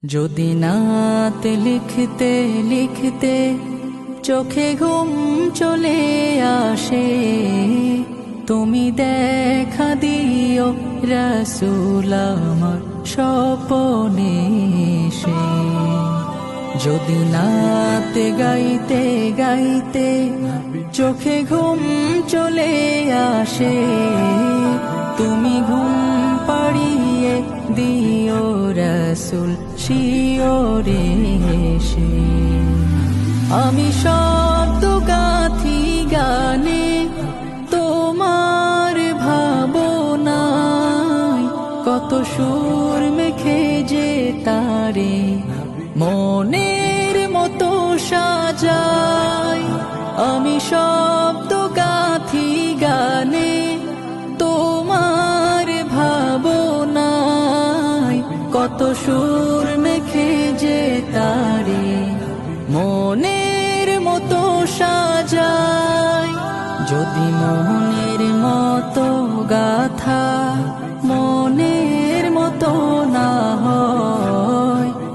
যদি নাত লিখতে লিখতে চোখে ঘুম চলে আসে, তুমি দেখা দিও রাসূল আমার স্বপনে এসে। যদি নাত গাইতে গাইতে চোখে ঘুম চলে আসে, তুমি ঘুম পাড়িয়ে দিও রাসূল শিওরে এসে। আমি শব্দ গাথি গানে তোমার ভাবনায়, কত সুর মেখে যে তারে মনের মতো সাজাই। আমি শব্দ গাথি গানে তোমার ভাবনায়, কত সুর মেখে যে তারে মনের মতো সাজাই। যদি মনের মতো গাথা